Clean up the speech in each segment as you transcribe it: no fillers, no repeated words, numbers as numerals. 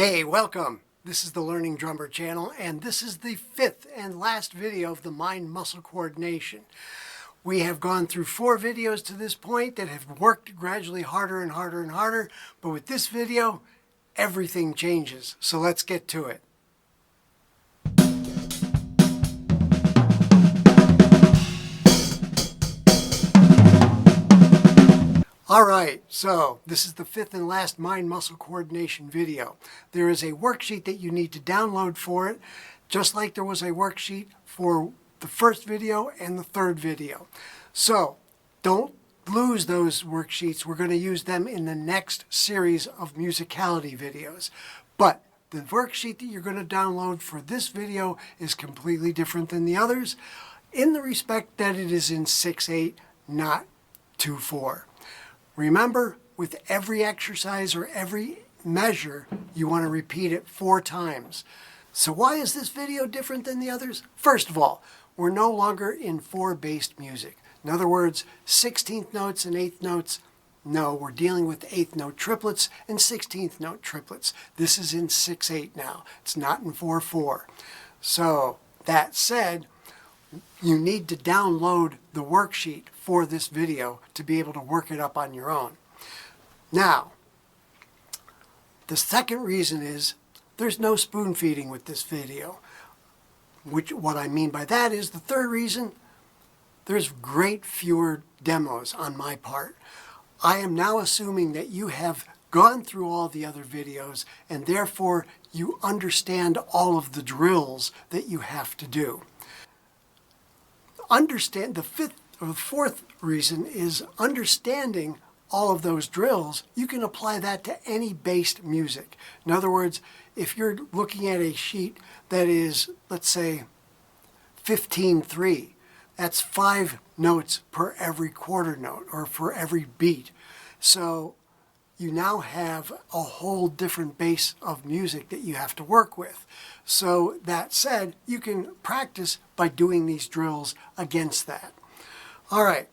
Hey, welcome! This is the Learning Drummer channel, and this is the fifth and last video of the mind-muscle coordination. We have gone through 4 videos to this point that have worked gradually harder and harder and harder, but with this video, everything changes. So let's get to it. Alright, so this is the fifth and last mind-muscle coordination video. There is a worksheet that you need to download for it, just like there was a worksheet for the first video and the third video. So, don't lose those worksheets. We're going to use them in the next series of musicality videos. But the worksheet that you're going to download for this video is completely different than the others, in the respect that it is in 6/8, not 2/4. Remember, with every exercise or every measure, you want to repeat it 4 times. So why is this video different than the others? First of all, we're no longer in 4-based music. In other words, 16th notes and 8th notes. No, we're dealing with 8th note triplets and 16th note triplets. This is in 6/8 now. It's not in 4/4. So that said, you need to download the worksheet for this video to be able to work it up on your own. Now, the second reason is there's no spoon feeding with this video. What I mean by that is the third reason, there's great fewer demos on my part. I am now assuming that you have gone through all the other videos and therefore you understand all of the drills that you have to do. Understand the fourth reason is understanding all of those drills. You can apply that to any based music. In other words, if you're looking at a sheet that is, let's say, 15/3, that's 5 notes per every quarter note or for every beat. So you now have a whole different base of music that you have to work with. So that said, you can practice by doing these drills against that. All right.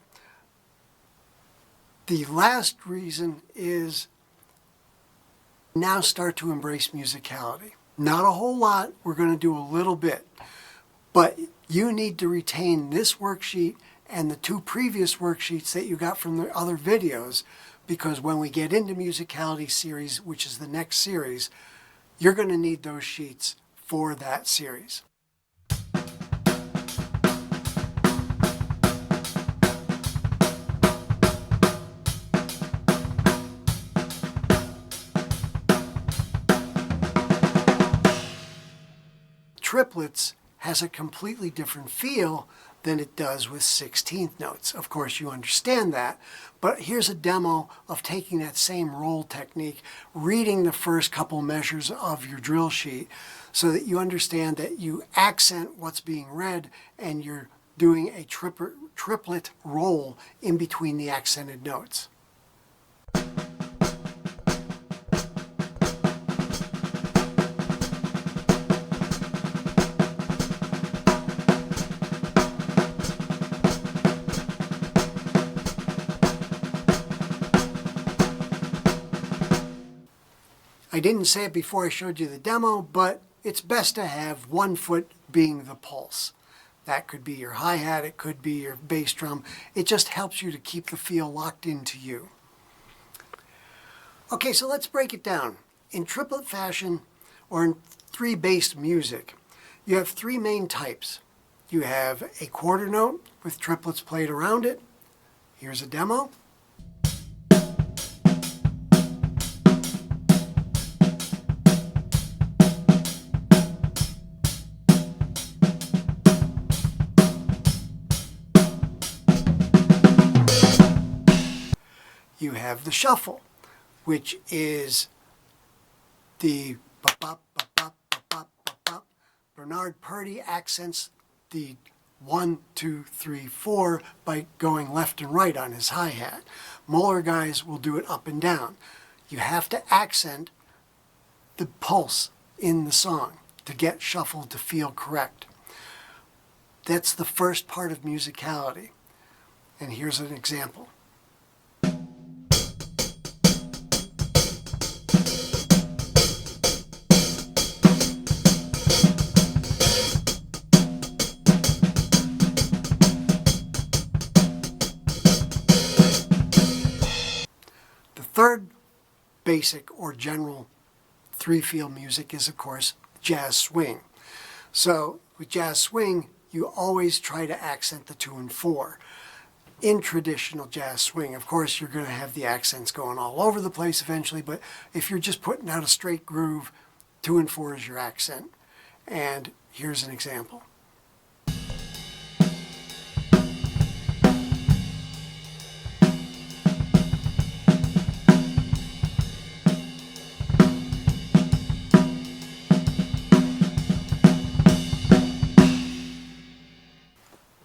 The last reason is now start to embrace musicality. Not a whole lot. We're going to do a little bit. But you need to retain this worksheet and the 2 previous worksheets that you got from the other videos, because when we get into musicality series, which is the next series, you're going to need those sheets for that series. Triplets has a completely different feel than it does with 16th notes. Of course, you understand that, but here's a demo of taking that same roll technique, reading the first couple measures of your drill sheet so that you understand that you accent what's being read and you're doing a triplet roll in between the accented notes. I didn't say it before I showed you the demo, but it's best to have one foot being the pulse. That could be your hi-hat, it could be your bass drum. It just helps you to keep the feel locked into you. Okay, so let's break it down. In triplet fashion, or in 3-based music, you have 3 main types. You have a quarter note with triplets played around it. Here's a demo. You have the shuffle, which is the bop, bop, bop, bop, bop, bop, bop. Bernard Purdie accents the 1, 2, 3, 4 by going left and right on his hi-hat. Moeller guys will do it up and down. You have to accent the pulse in the song to get shuffle to feel correct. That's the first part of musicality. And here's an example. third basic or general three-feel music is, of course, jazz swing. So with jazz swing, you always try to accent the 2 and 4. In traditional jazz swing, of course, you're going to have the accents going all over the place eventually, but if you're just putting out a straight groove, 2 and 4 is your accent. And here's an example.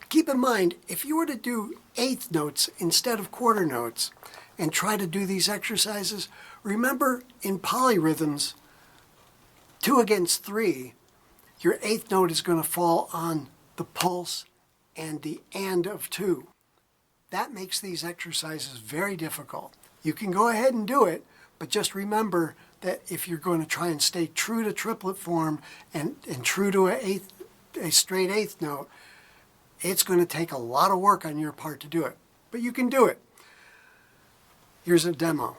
Keep in mind, if you were to do eighth notes instead of quarter notes and try to do these exercises, remember in polyrhythms, 2 against 3, your eighth note is going to fall on the pulse and the and of 2. That makes these exercises very difficult. You can go ahead and do it, but just remember that if you're going to try and stay true to triplet form and true to a straight eighth note, it's going to take a lot of work on your part to do it, but you can do it. Here's a demo.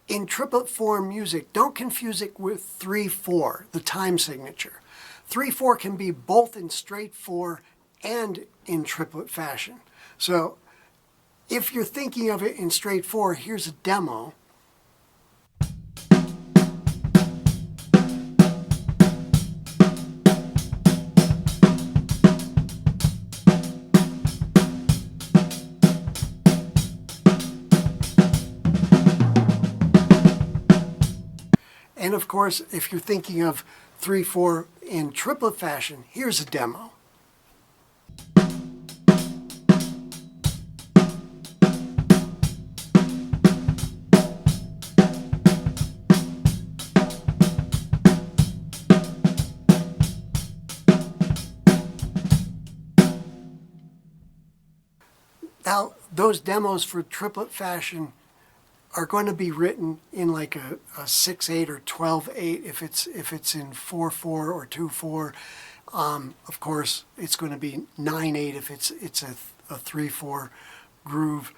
In triplet form music, don't confuse it with 3/4, the time signature. 3/4 can be both in straight 4 and in triplet fashion. So if you're thinking of it in straight 4, here's a demo. And of course, if you're thinking of 3/4 in triplet fashion, here's a demo. Now, those demos for triplet fashion are going to be written in like a 6/8 or 12/8 if it's in 4/4 or 2/4. Of course, it's going to be 9/8 if it's a 3/4 groove.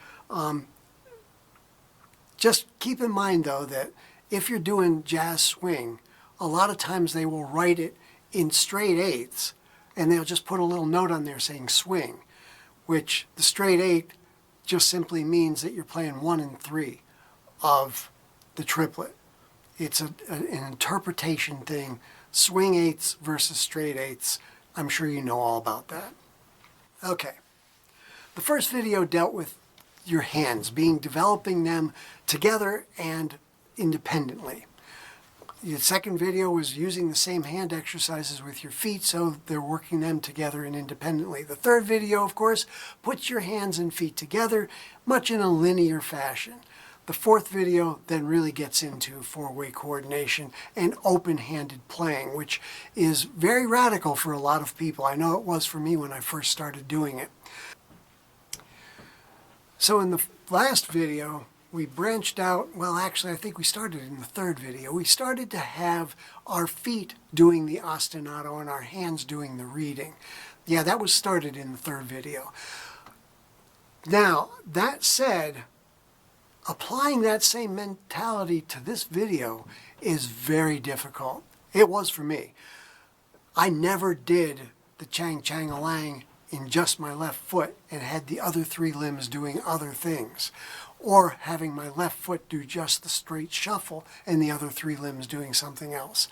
Just keep in mind though that if you're doing jazz swing, a lot of times they will write it in straight eighths, and they'll just put a little note on there saying swing, which the straight eighth just simply means that you're playing 1 and 3 of the triplet. It's an interpretation thing. Swing eighths versus straight eighths. I'm sure you know all about that. Okay. The first video dealt with your hands, developing them together and independently. The second video was using the same hand exercises with your feet, so they're working them together and independently. The third video, of course, puts your hands and feet together, much in a linear fashion. The fourth video then really gets into four-way coordination and open-handed playing, which is very radical for a lot of people. I know it was for me when I first started doing it. So in the last video, we branched out, well actually I think we started in the third video. We started to have our feet doing the ostinato and our hands doing the reading. Yeah, that was started in the third video. Now, that said, applying that same mentality to this video is very difficult. It was for me. I never did the chang-chang-a-lang in just my left foot and had the other 3 limbs doing other things, or having my left foot do just the straight shuffle and the other 3 limbs doing something else.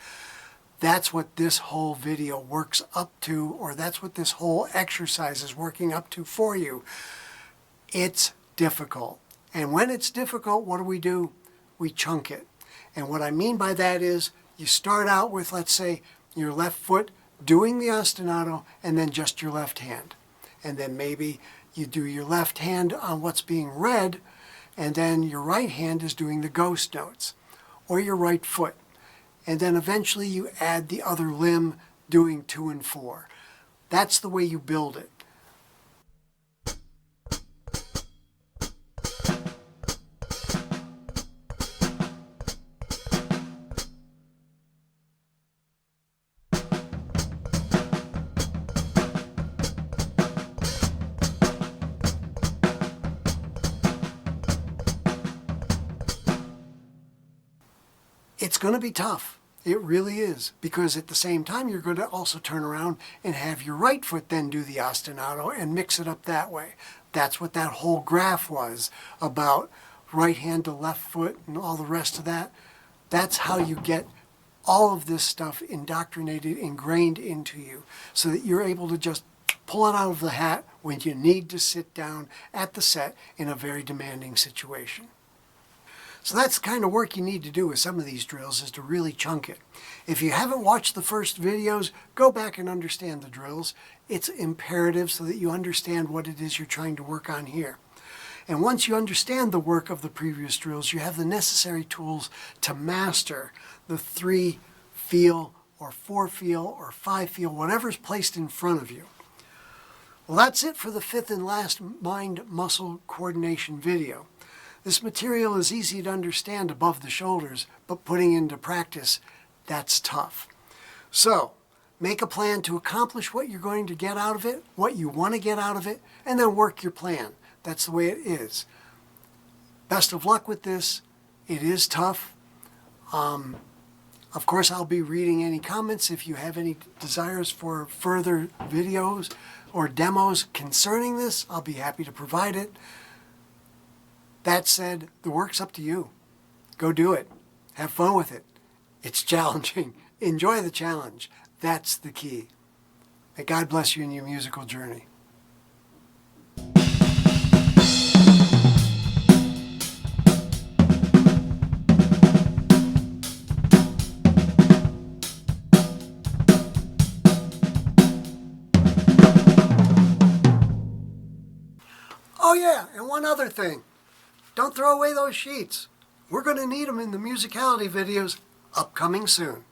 That's what this whole video works up to, or that's what this whole exercise is working up to for you. It's difficult. And when it's difficult, what do? We chunk it. And what I mean by that is you start out with, let's say, your left foot doing the ostinato and then just your left hand. And then maybe you do your left hand on what's being read, and then your right hand is doing the ghost notes, or your right foot. And then eventually you add the other limb doing 2 and 4. That's the way you build it. It's going to be tough. It really is, because at the same time you're going to also turn around and have your right foot then do the ostinato and mix it up that way. That's what that whole graph was about, right hand to left foot and all the rest of that. That's how you get all of this stuff indoctrinated, ingrained into you, so that you're able to just pull it out of the hat when you need to sit down at the set in a very demanding situation. So that's the kind of work you need to do with some of these drills, is to really chunk it. If you haven't watched the first videos, go back and understand the drills. It's imperative so that you understand what it is you're trying to work on here. And once you understand the work of the previous drills, you have the necessary tools to master the 3-feel or 4-feel or 5-feel, whatever's placed in front of you. Well, that's it for the 5th and last mind-muscle coordination video. This material is easy to understand above the shoulders, but putting into practice, that's tough. So, make a plan to accomplish what you're going to get out of it, what you want to get out of it, and then work your plan. That's the way it is. Best of luck with this. It is tough. Of course, I'll be reading any comments. If you have any desires for further videos or demos concerning this, I'll be happy to provide it. That said, the work's up to you. Go do it. Have fun with it. It's challenging. Enjoy the challenge. That's the key. May God bless you in your musical journey. Oh yeah, and one other thing. Don't throw away those sheets. We're going to need them in the musicality videos upcoming soon.